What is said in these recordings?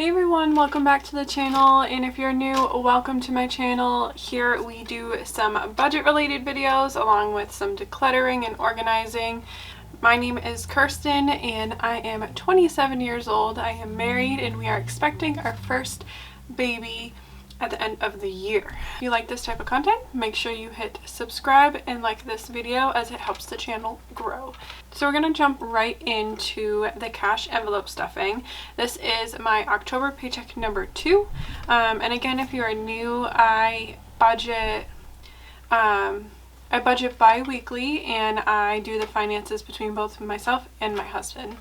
Hey everyone, welcome back to the channel, and if you're new, welcome to my channel. Here we do some budget related videos along with some decluttering and organizing. My name is Kirsten and I am 27 years old. I am married and we are expecting our first baby at the end of the year. If you like this type of content, make sure you hit subscribe and like this video as it helps the channel grow. So we're going to jump right into the cash envelope stuffing. This is my October paycheck number 2. And again, if you are new, I budget bi-weekly and I do the finances between both myself and my husband.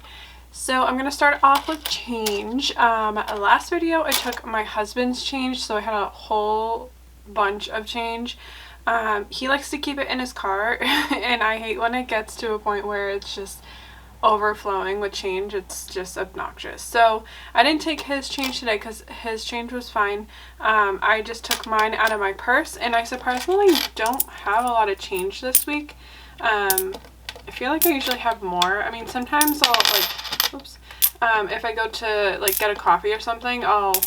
So I'm going to start off with change. Last video I took my husband's change, so I had a whole bunch of change. He likes to keep it in his car and I hate when it gets to a point where it's just overflowing with change. It's just obnoxious. So I didn't take his change today because his change was fine. I just took mine out of my purse and I surprisingly don't have a lot of change this week. I feel like I usually have more. I mean, sometimes I'll if I go to like get a coffee or something, I'll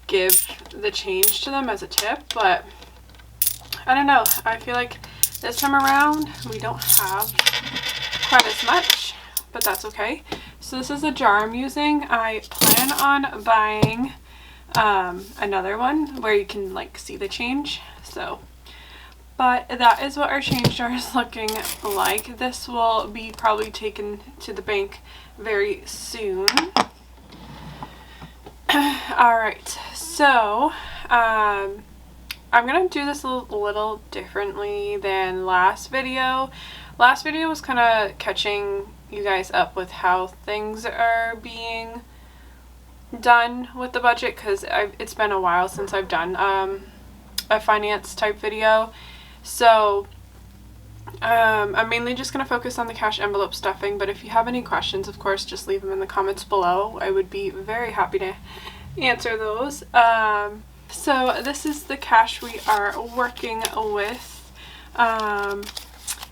give the change to them as a tip, but I don't know. I feel like this time around we don't have quite as much, but that's okay. So this is a jar I'm using. I plan on buying another one where you can like see the change. But that is what our change jar is looking like. This will be probably taken to the bank very soon. Alright, so I'm going to do this a little differently than last video. Last video was kind of catching you guys up with how things are being done with the budget because it's been a while since I've done a finance type video. So I'm mainly just going to focus on the cash envelope stuffing, but if you have any questions, of course, just leave them in the comments below. I would be very happy to answer those. So this is the cash we are working with.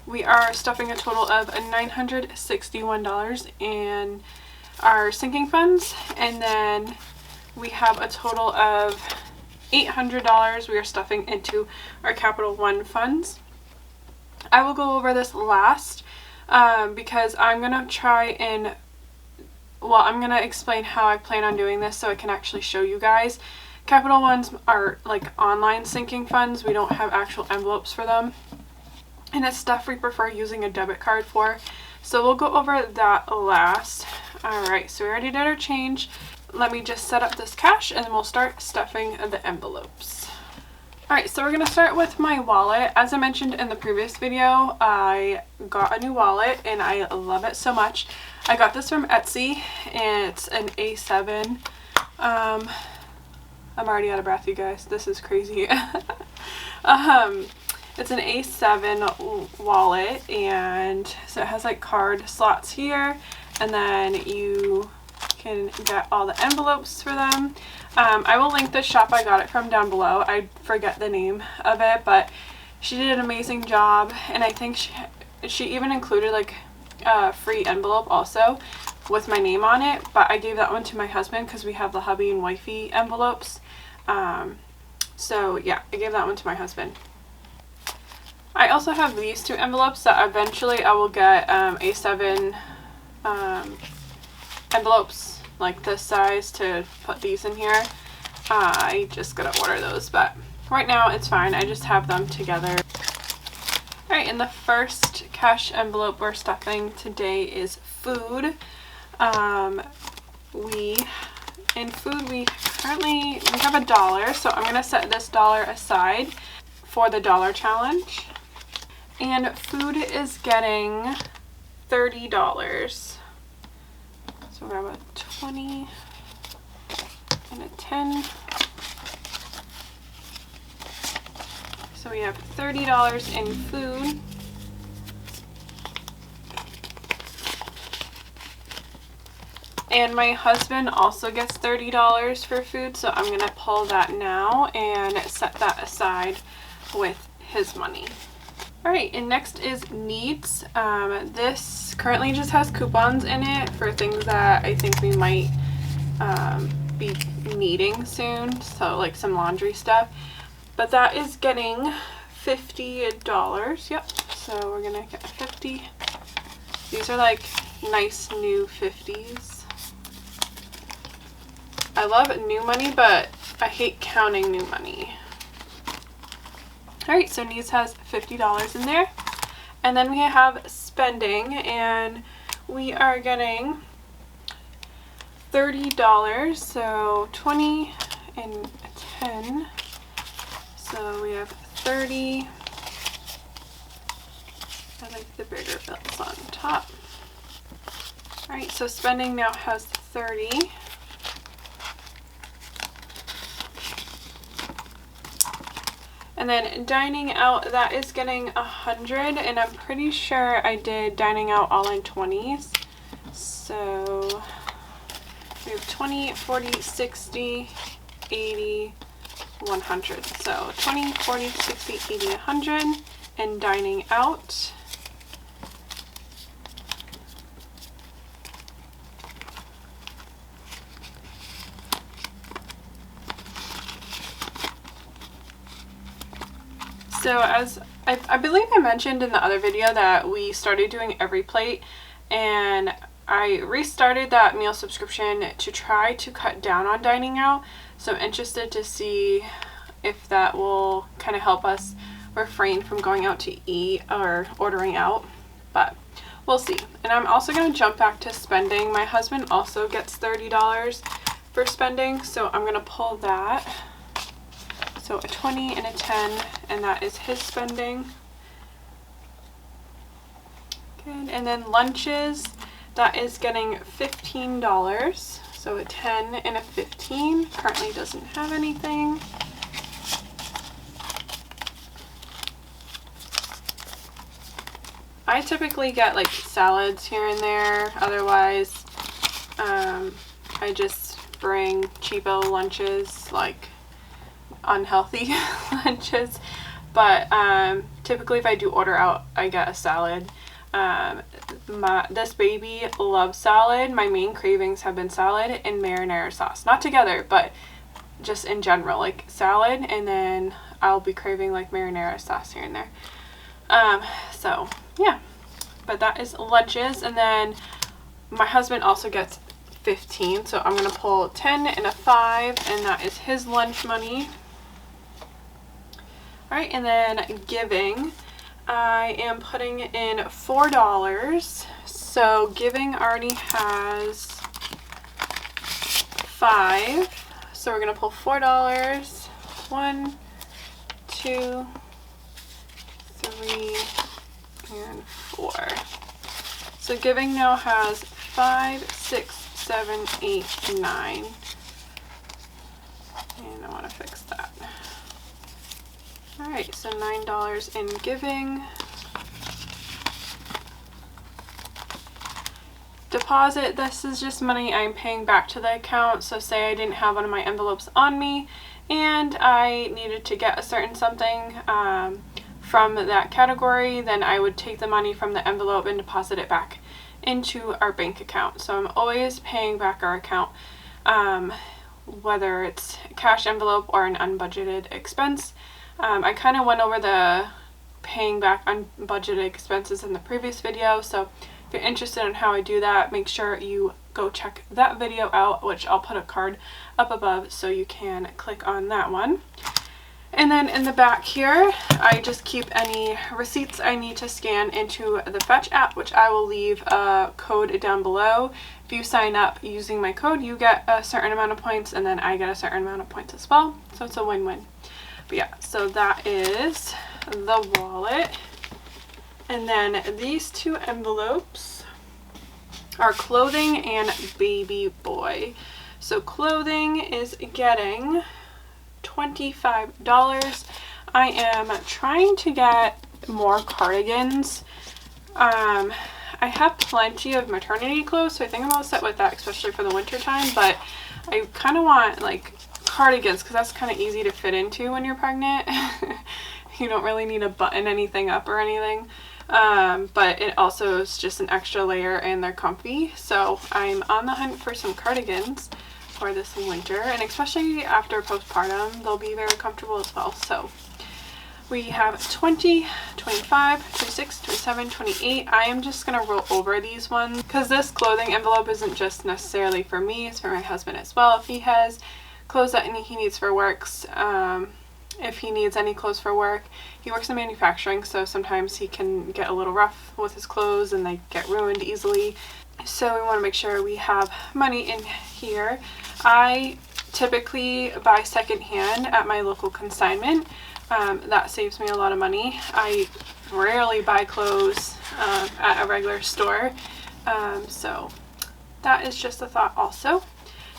We are stuffing a total of $961 in our sinking funds, and then we have a total of $800 we are stuffing into our Capital One funds. I will go over this last because I'm going to try and, I'm going to explain how I plan on doing this so I can actually show you guys. Capital Ones are like online sinking funds. We don't have actual envelopes for them. And it's stuff we prefer using a debit card for. So we'll go over that last. Alright, so we already did our change. Let me just set up this cash and then we'll start stuffing the envelopes. Alright, so we're going to start with my wallet. As I mentioned in the previous video, I got a new wallet and I love it so much. I got this from Etsy and it's an A7. I'm already out of breath, you guys. This is crazy. It's an A7 wallet, and so it has like card slots here, and then you can get all the envelopes for them. I will link the shop I got it from down below. I forget the name of it, but she did an amazing job, and I think she even included like a free envelope also with my name on it, but I gave that one to my husband because we have the hubby and wifey envelopes. So yeah, I gave that one to my husband. I also have these two envelopes that eventually I will get A7 envelopes like this size to put these in here. I just gotta order those, but right now it's fine. I just have them together. Alright, and the first cash envelope we're stuffing today is food. In food we have $1, so I'm gonna set this $1 aside for the dollar challenge. And food is getting $30. So we'll grab a 20 and a 10. So we have $30 in food. And my husband also gets $30 for food, so I'm going to pull that now and set that aside with his money. Alright, and next is needs. This currently just has coupons in it for things that I think we might be needing soon, so like some laundry stuff. But that is getting $50. Yep, so we're gonna get 50. These are like nice new 50s. I love new money, but I hate counting new money. Alright, so Niece has $50 in there. And then we have spending, and we are getting $30, so 20 and 10. So we have 30. I like the bigger bills on top. Alright, so spending now has 30. And then dining out, that is getting 100, and I'm pretty sure I did dining out all in 20s. So we have 20, 40, 60, 80, 100. So 20, 40, 60, 80, 100, and dining out. So as I believe I mentioned in the other video that we started doing every plate, and I restarted that meal subscription to try to cut down on dining out. So I'm interested to see if that will kind of help us refrain from going out to eat or ordering out, but we'll see. And I'm also going to jump back to spending. My husband also gets $30 for spending, so I'm going to pull that. So a 20 and a 10, and that is his spending. Good. And then lunches, that is getting $15. So a 10 and a 15. Currently doesn't have anything. I typically get like salads here and there. Otherwise, I just bring cheapo lunches, like unhealthy lunches. But typically if I do order out, I get a salad. This baby loves salad. My main cravings have been salad and marinara sauce. Not together, but just in general, like salad, and then I'll be craving like marinara sauce here and there. So yeah, but that is lunches. And then my husband also gets 15, so I'm gonna pull 10 and a 5, and that is his lunch money. All right, and then giving, I am putting in $4. So giving already has 5. So we're gonna pull $4. 1, 2, 3, and 4. So giving now has 5, 6, 7, 8, 9. And I want to fix that. Alright, so $9 in giving. Deposit, this is just money I'm paying back to the account. So say I didn't have one of my envelopes on me and I needed to get a certain something from that category, then I would take the money from the envelope and deposit it back into our bank account. So I'm always paying back our account, whether it's a cash envelope or an unbudgeted expense. I kind of went over the paying back unbudgeted expenses in the previous video, so if you're interested in how I do that, make sure you go check that video out, which I'll put a card up above so you can click on that one. And then in the back here, I just keep any receipts I need to scan into the Fetch app, which I will leave a code down below. If you sign up using my code, you get a certain amount of points, and then I get a certain amount of points as well. So it's a win-win. But yeah, so that is the wallet. And then these two envelopes are clothing and baby boy. So clothing is getting $25. I am trying to get more cardigans. I have plenty of maternity clothes, so I think I'm all set with that, especially for the winter time, but I kind of want like cardigans because that's kind of easy to fit into when you're pregnant. You don't really need to button anything up or anything, but it also is just an extra layer and they're comfy. So I'm on the hunt for some cardigans. for this winter, and especially after postpartum, they'll be very comfortable as well. So we have 20, 25, 26, 27, 28. I am just going to roll over these ones because this clothing envelope isn't just necessarily for me, it's for my husband as well. If he has clothes that he needs for works, if he needs any clothes for work. He works in manufacturing, so sometimes he can get a little rough with his clothes and they get ruined easily. So we want to make sure we have money in here. I typically buy secondhand at my local consignment. That saves me a lot of money. I rarely buy clothes at a regular store, so that is just a thought also.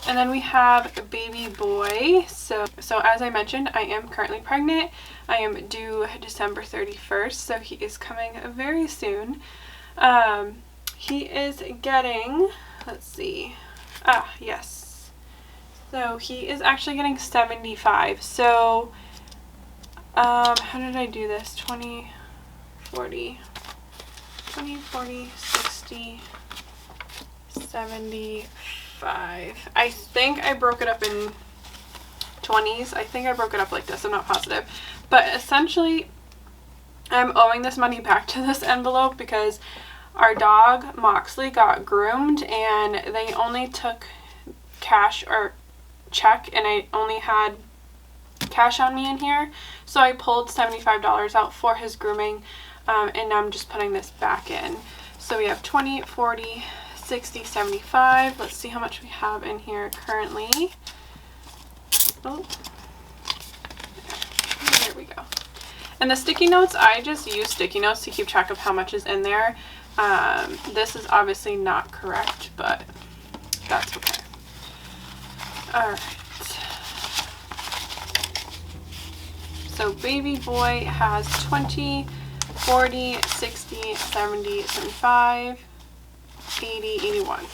And then we have baby boy. So as I mentioned, I am currently pregnant. I am due December 31st, so he is coming very soon. He is getting, let's see, yes. So he is actually getting 75. So how did I do this? 20, 40, 60, 75. I think I broke it up in 20s. I think I broke it up like this. I'm not positive. But essentially, I'm owing this money back to this envelope because our dog, Moxley, got groomed and they only took cash or check, and I only had cash on me in here. So I pulled $75 out for his grooming, and I'm just putting this back in. So we have 20, 40, 60, 75. Let's see how much we have in here currently. Oh, there we go. And the sticky notes, I just use sticky notes to keep track of how much is in there. This is obviously not correct, but that's okay. Alright. So baby boy has 20, 40, 60, 70, 75, 80, 81.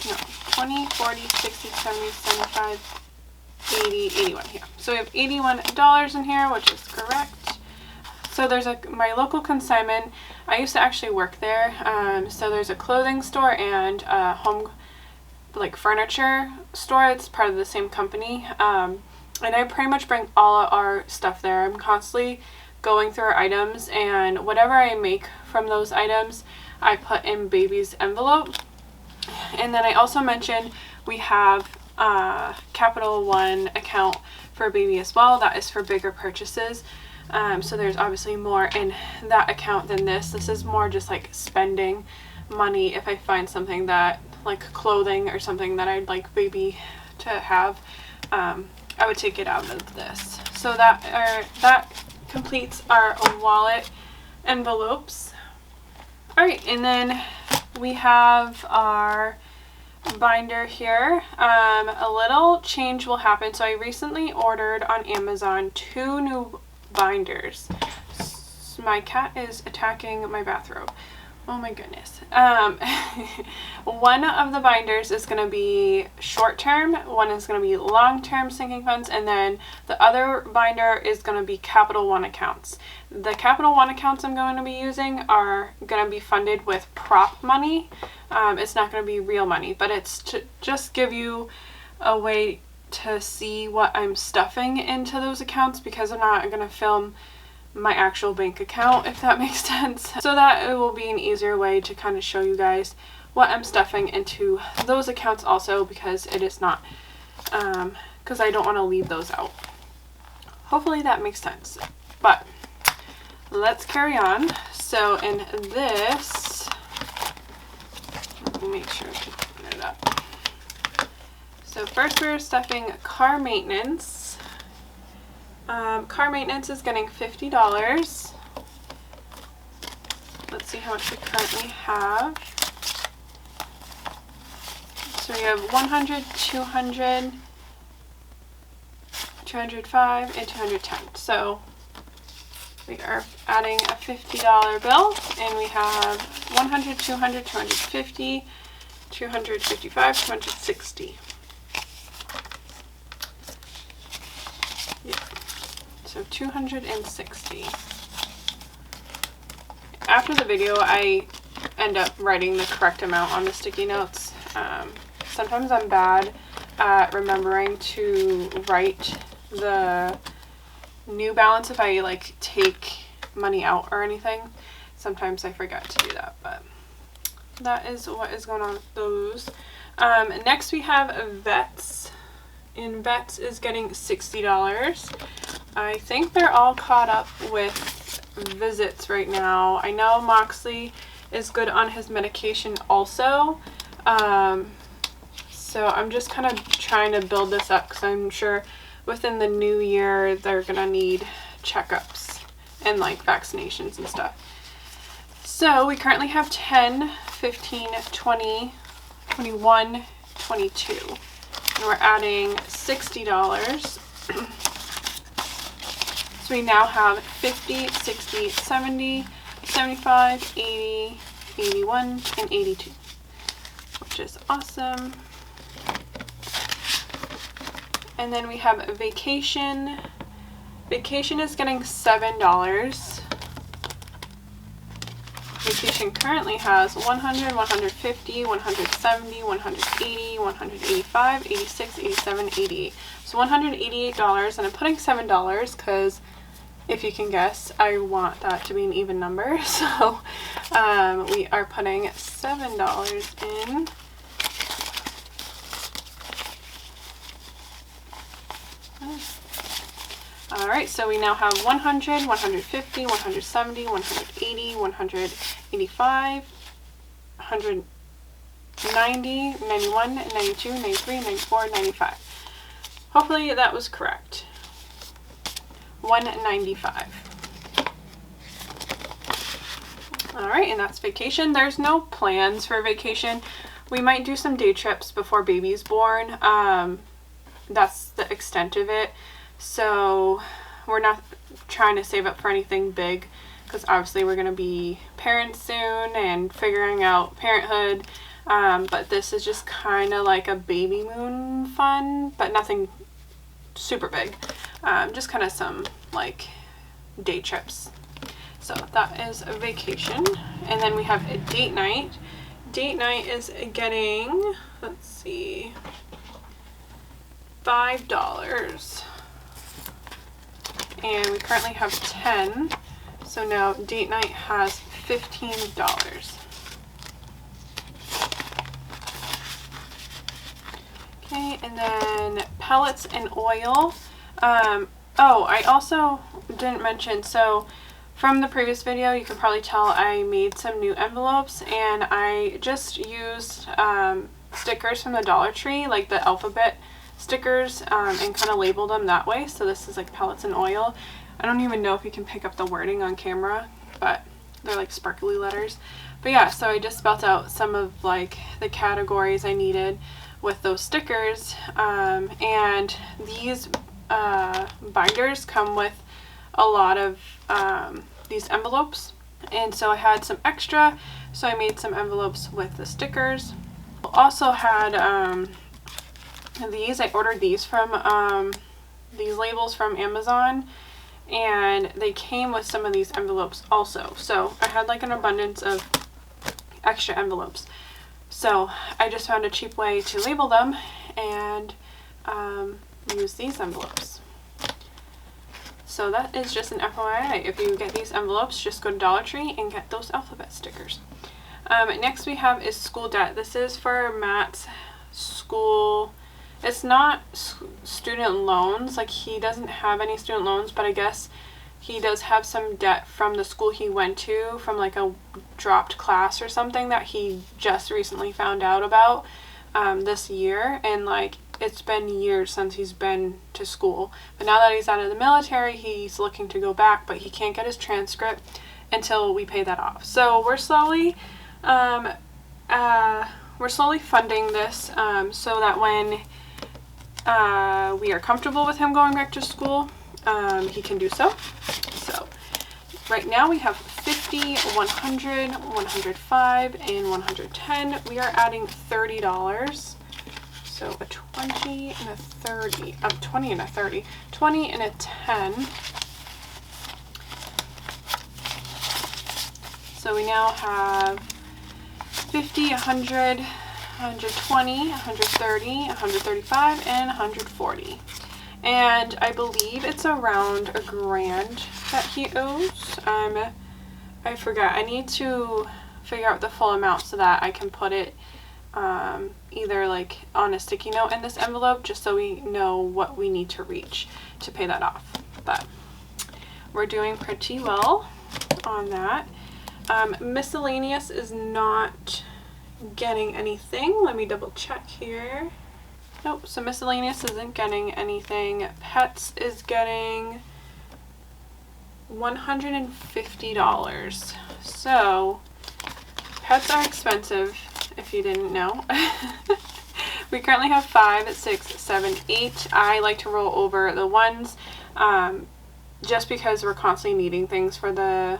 No, 20, 40, 60, 70, 75, 80, 81 here. So we have $81 in here, which is correct. So there's my local consignment. I used to actually work there. So there's a clothing store and a home furniture store. It's part of the same company. And I pretty much bring all of our stuff there. I'm constantly going through our items, and whatever I make from those items, I put in baby's envelope. And then I also mentioned we have a Capital One account for baby as well. That is for bigger purchases. So there's obviously more in that account than this. This is more just like spending money. If I find something that, like clothing or something that I'd like baby to have, I would take it out of this. So that completes our wallet envelopes. Alright, and then we have our binder here. A little change will happen. So I recently ordered on Amazon 2 new binders. My cat is attacking my bathrobe. Oh my goodness. One of the binders is going to be short term, one is going to be long term sinking funds, and then the other binder is going to be Capital One accounts. The Capital One accounts I'm going to be using are going to be funded with prop money. It's not going to be real money, but it's to just give you a way to see what I'm stuffing into those accounts, because I'm not going to film my actual bank account, if that makes sense. So that it will be an easier way to kind of show you guys what I'm stuffing into those accounts also, because it is not, because I don't want to leave those out. Hopefully that makes sense. But let's carry on. So in this, let me make sure to open it up. So first we're stuffing car maintenance. Car maintenance is getting $50. Let's see how much we currently have. So we have 100, 200, 205, and 210. So we are adding a $50 bill, and we have 100, 200, 250, 255, 260. So 260. After the video, I end up writing the correct amount on the sticky notes. sometimes I'm bad at remembering to write the New Balance if I like take money out or anything. Sometimes I forget to do that, but that is what is going on with those. Next we have Vets, and Vets is getting $60. I think they're all caught up with visits right now. I know Moxley is good on his medication also. So I'm just kind of trying to build this up because I'm sure within the new year they're gonna need checkups and like vaccinations and stuff. So we currently have 10, 15, 20, 21, 22, and we're adding $60. So we now have 50, 60, 70, 75, 80, 81, and 82, which is awesome. And then we have Vacation. Vacation is getting $7. Vacation currently has 100, 150, 170, 180, 185, 86, 87, 88. So $188, and I'm putting $7 because if you can guess, I want that to be an even number. So we are putting $7 in. Alright, so we now have 100, 150, 170, 180, 185, 190, 91, 92, 93, 94, 95. Hopefully that was correct. 195. Alright, and that's Vacation. There's no plans for Vacation. We might do some day trips before baby's born. That's the extent of it. So we're not trying to save up for anything big because obviously we're going to be parents soon and figuring out parenthood. But this is just kind of like a baby moon fun, but nothing super big. Just kind of some like day trips. So that is a Vacation. And then we have a date night. Date night is getting, let's see, $5. And we currently have 10. So now date night has $15. Okay, and then pellets and oil. Oh, I also didn't mention, so from the previous video, you can probably tell I made some new envelopes, and I just used stickers from the Dollar Tree, like the alphabet stickers, and kind of labeled them that way. So this is like pellets and oil. I don't even know if you can pick up the wording on camera, but they're like sparkly letters. But yeah, so I just spelled out some of like the categories I needed with those stickers, and these binders come with a lot of these envelopes, and so I had some extra, so I made some envelopes with the stickers. Also had these. I ordered these from these labels from Amazon, and they came with some of these envelopes also. So I had like an abundance of extra envelopes. So I just found a cheap way to label them and use these envelopes. So that is just an FYI. If you get these envelopes, just go to Dollar Tree and get those alphabet stickers. Next we have is school debt. This is for Matt's school. It's not student loans, like he doesn't have any student loans, but I guess he does have some debt from the school he went to, from like a dropped class or something that he just recently found out about this year. And like it's been years since he's been to school, but now that he's out of the military, he's looking to go back, but he can't get his transcript until we pay that off. So we're slowly funding this so that when we are comfortable with him going back to school, he can do so. So right now we have 50, 100, 105, and 110. We are adding $30. So a 20 and a 30, 20 and a 30, 20 and a 10. So we now have 50, 100, 120, 130, 135, and 140. And I believe it's around $1,000 that he owes. I forgot. I need to figure out the full amount so that I can put it either like on a sticky note in this envelope, just so we know what we need to reach to pay that off. But we're doing pretty well on that. Miscellaneous is not getting anything. Let me double check here. Nope, so miscellaneous isn't getting anything. Pets is getting $150. So pets are expensive, if you didn't know. We currently have 5, 6, 7, 8. I like to roll over the ones just because we're constantly needing things for the,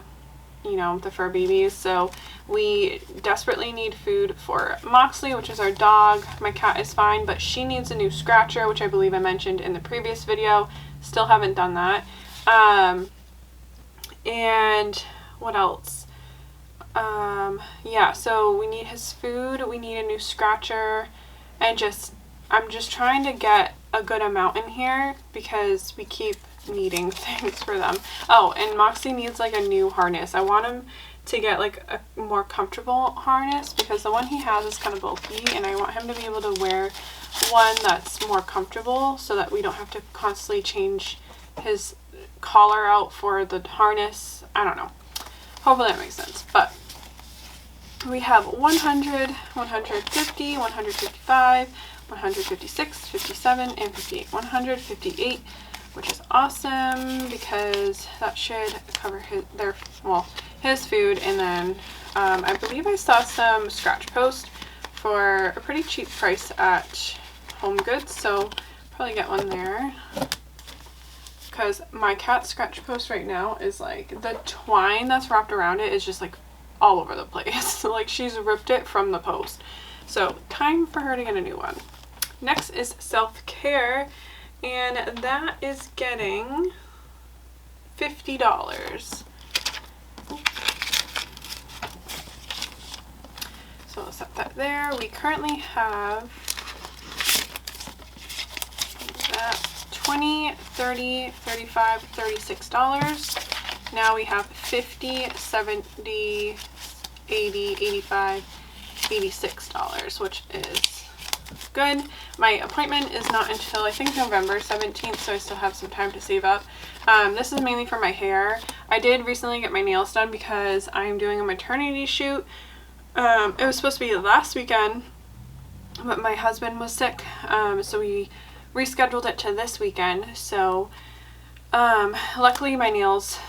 you know, the fur babies. So we desperately need food for Moxley, which is our dog. My cat is fine, but she needs a new scratcher, which I believe I mentioned in the previous video. Still haven't done that. And what else? Yeah, so we need his food, we need a new scratcher, and I'm just trying to get a good amount in here because we keep needing things for them. Oh, and Moxie needs like a new harness. I want him to get like a more comfortable harness because the one he has is kind of bulky, and I want him to be able to wear one that's more comfortable so that we don't have to constantly change his collar out for the harness. I don't know. Hopefully that makes sense. But we have 100, 150, 155, 156, 57, and 58. 158, which is awesome because that should cover his food. And then I believe I saw some scratch post for a pretty cheap price at Home Goods, so probably get one there. Because my cat's scratch post right now is like, the twine that's wrapped around it is just like all over the place. Like she's ripped it from the post. So time for her to get a new one. Next is self-care, and that is getting $50. So I'll set that there. We currently have that. $20, $30, $35, $36. Now we have $50, $70, $80, $85, $86, which is good. My appointment is not until I think November 17th, so I still have some time to save up. This is mainly for my hair. I did recently get my nails done because I'm doing a maternity shoot. It was supposed to be last weekend, but my husband was sick, so we rescheduled it to this weekend. So luckily my nails,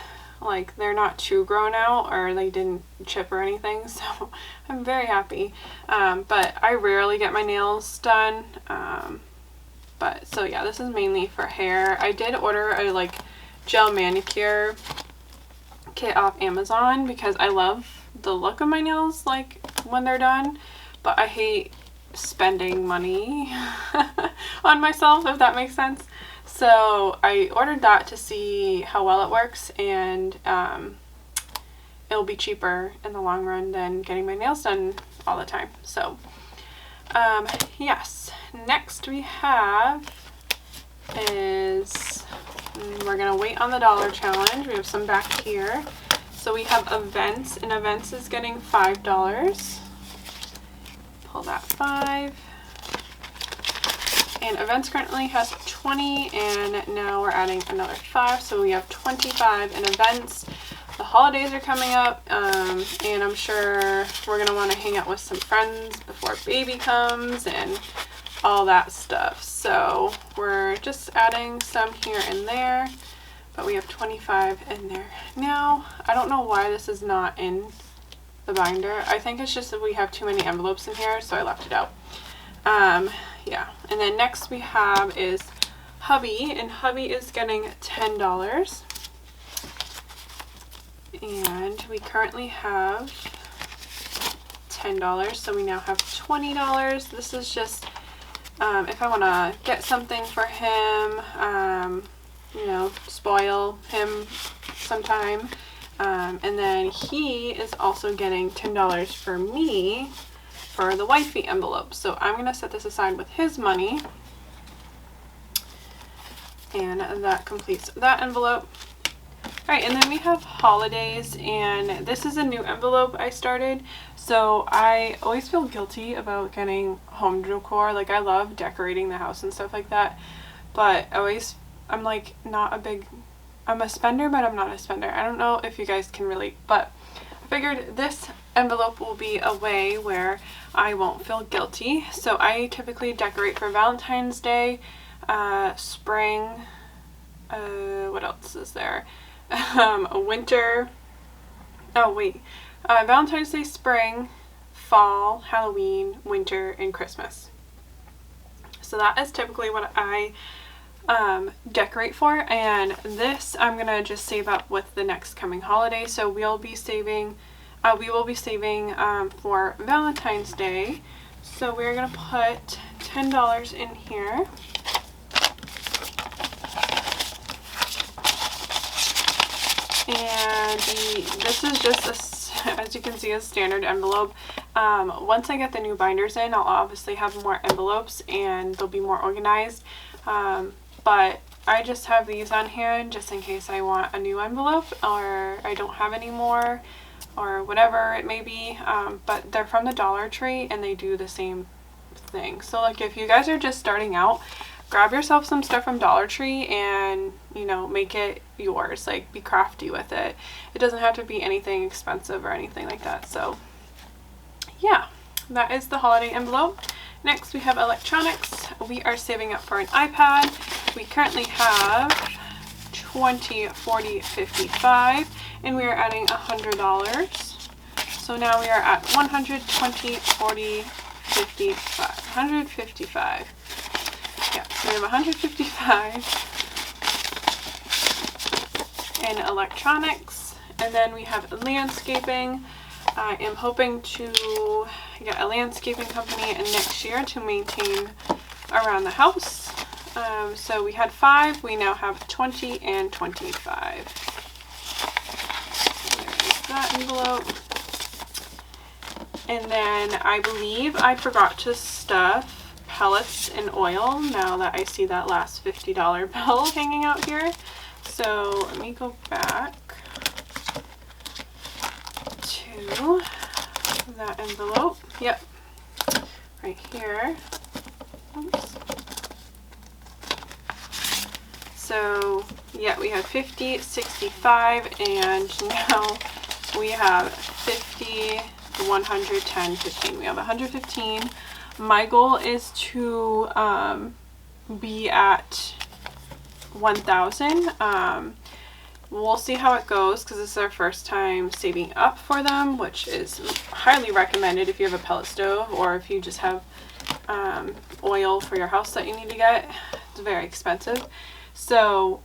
like, they're not too grown out or they didn't chip or anything, so I'm very happy. But I rarely get my nails done, but so yeah, this is mainly for hair. I did order a like gel manicure kit off Amazon because I love the look of my nails like when they're done, but I hate spending money on myself, if that makes sense. So I ordered that to see how well it works, and it'll be cheaper in the long run than getting my nails done all the time. So yes, next we have is, we're gonna wait on the dollar challenge. We have some back here. So we have events, and events is getting $5. Pull that 5. And events currently has 20, and now we're adding another 5, so we have 25 in events. The holidays are coming up, and I'm sure we're gonna want to hang out with some friends before baby comes and all that stuff. So we're just adding some here and there, but we have 25 in there now. I don't know why this is not in the binder. I think it's just that we have too many envelopes in here, so I left it out. Yeah, and then next we have is hubby, and hubby is getting $10. And we currently have $10, so we now have $20. This is just if I want to get something for him, you know, spoil him sometime. And then he is also getting $10 for me for the wifey envelope. So I'm going to set this aside with his money. And that completes that envelope. Alright, and then we have holidays, and this is a new envelope I started. So I always feel guilty about getting home decor. Like, I love decorating the house and stuff like that. But I'm like not a big, I'm a spender, but I'm not a spender. I don't know if you guys can relate, but I figured this envelope will be a way where I won't feel guilty. So I typically decorate for Valentine's Day, spring, what else is there? Winter, Valentine's Day, spring, fall, Halloween, winter, and Christmas. So that is typically what I decorate for, and this I'm gonna just save up with the next coming holiday. So we will be saving for Valentine's Day. So we're gonna put $10 in here. And this is just, as you can see, a standard envelope. Once I get the new binders in, I'll obviously have more envelopes and they'll be more organized. But I just have these on hand just in case I want a new envelope or I don't have any more or whatever it may be. But they're from the Dollar Tree and they do the same thing. So like if you guys are just starting out, grab yourself some stuff from Dollar Tree and, you know, make it yours. Like, be crafty with it. It doesn't have to be anything expensive or anything like that. So yeah, that is the holiday envelope. Next we have electronics. We are saving up for an iPad. We currently have 20, 40, 55, and we are adding $100. So now we are at 120, 40, 55, 155. Yeah, so we have 155 in electronics, and then we have landscaping. I am hoping to get a landscaping company next year to maintain around the house. So we had 5, we now have 20 and 25. There's that envelope. And then I believe I forgot to stuff pellets and oil now that I see that last $50 bill hanging out here. So let me go back to that envelope. Yep, right here. Oops. So yeah, we have 50, 65, and now we have 50, 110, 15. We have 115. My goal is to be at 1,000. We'll see how it goes because this is our first time saving up for them, which is highly recommended if you have a pellet stove or if you just have oil for your house that you need to get. It's very expensive. So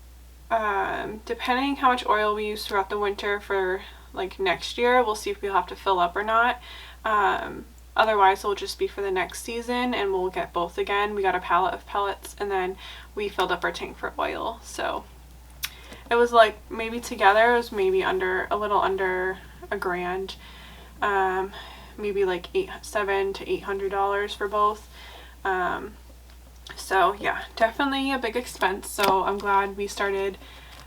depending how much oil we use throughout the winter for like next year, we'll see if we'll have to fill up or not. Otherwise, it'll just be for the next season and we'll get both again. We got a pallet of pellets and then we filled up our tank for oil. So it was like maybe together it was maybe a little under $1,000. Maybe like $700 to $800 for both. So yeah, definitely a big expense. So I'm glad we started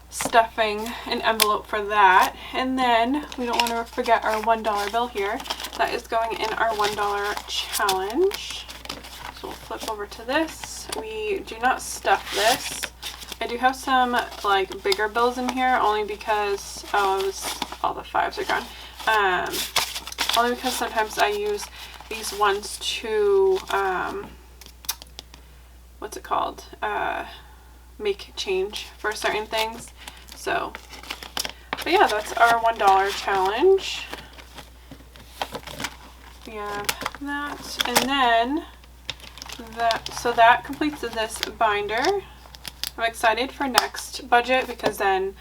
stuffing an envelope for that. And then we don't want to forget our $1 bill here. That is going in our $1 challenge. So we'll flip over to this. We do not stuff this. I do have some like bigger bills in here only because all the 5s are gone. Only because sometimes I use these ones to what's it called? Make change for certain things. So, but yeah, that's our $1 challenge. We have that, and then that completes this binder. I'm excited for next budget because then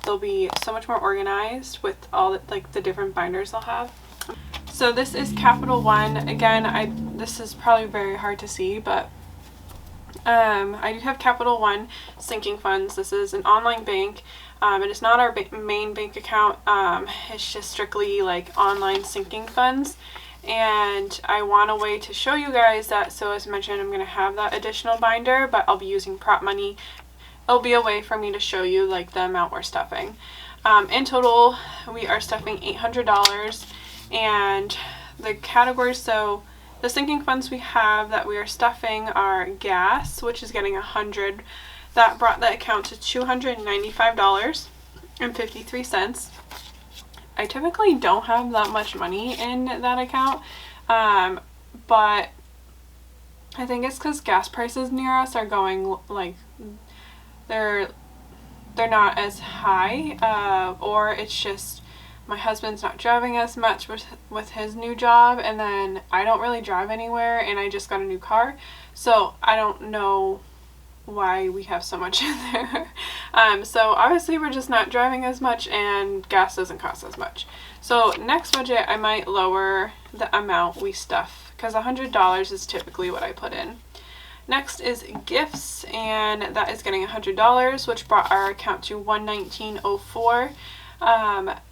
they'll be so much more organized with all the different binders they'll have. So this is Capital One. Again, this is probably very hard to see, but I do have Capital One sinking funds. This is an online bank. It is not our main bank account. It's just strictly like online sinking funds. and I want a way to show you guys that. So as mentioned, I'm going to have that additional binder, but I'll be using prop money. It'll be a way for me to show you like the amount we're stuffing. In total, we are stuffing $800, and the categories, so the sinking funds we have that we are stuffing are gas, which is getting $100. That brought the account to $295.53. I typically don't have that much money in that account, but I think it's because gas prices near us are going like they're not as high, or it's just my husband's not driving as much with his new job, and then I don't really drive anywhere, and I just got a new car, so I don't know why we have so much in there. So obviously we're just not driving as much, and gas doesn't cost as much. So next budget I might lower the amount we stuff, because $100 is typically what I put in. Next is gifts, and that is getting $100, which brought our account to $119.04.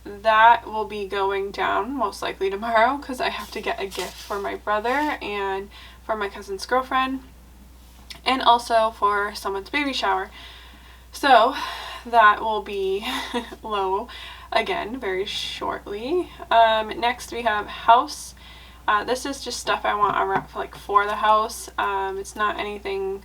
That will be going down most likely tomorrow, because I have to get a gift for my brother and for my cousin's girlfriend, and also for someone's baby shower. So that will be low again very shortly. Next we have house. This is just stuff I want around for the house. It's not anything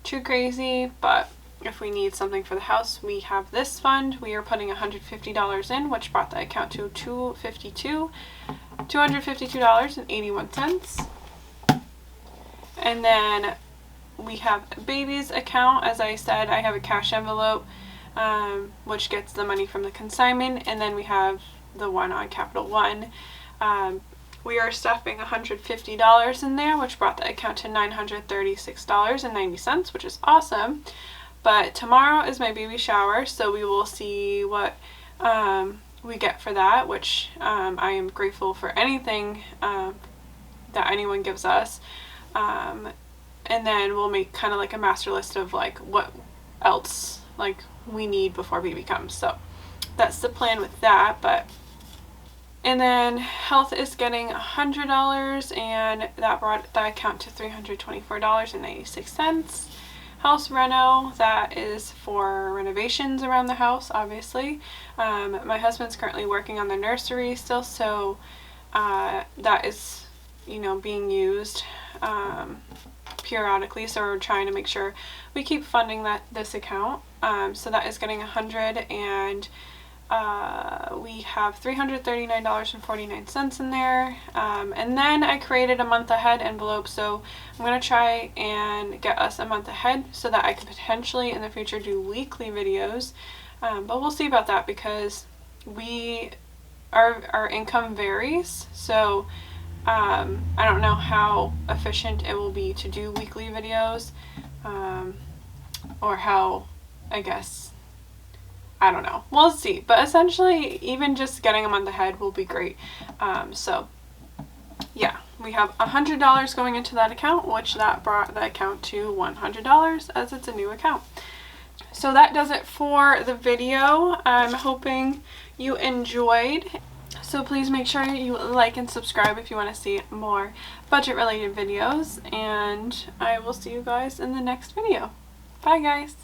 too crazy, but if we need something for the house, we have this fund. We are putting $150 in, which brought the account to $252.81. And then we have baby's account. As I said, I have a cash envelope, which gets the money from the consignment, and then we have the one on Capital One. We are stuffing $150 in there, which brought the account to $936.90, which is awesome. But tomorrow is my baby shower, so we will see what we get for that, which I am grateful for anything that anyone gives us. And then we'll make kind of like a master list of like what else like we need before baby comes. So that's the plan with that. And then health is getting $100, and that brought the account to $324.96. House reno, that is for renovations around the house, obviously. My husband's currently working on the nursery still, so that is, being used periodically, so we're trying to make sure we keep funding this account. So that is getting $100, and we have $339.49 in there. And then I created a month ahead envelope, so I'm going to try and get us a month ahead so that I can potentially in the future do weekly videos. But we'll see about that, because our income varies, so I don't know how efficient it will be to do weekly videos, or how, I guess, I don't know. We'll see. But essentially, even just getting a month ahead will be great. So, yeah. We have $100 going into that account, which that brought the account to $100 as it's a new account. So that does it for the video. I'm hoping you enjoyed. So please make sure you like and subscribe if you want to see more budget-related videos. And I will see you guys in the next video. Bye, guys.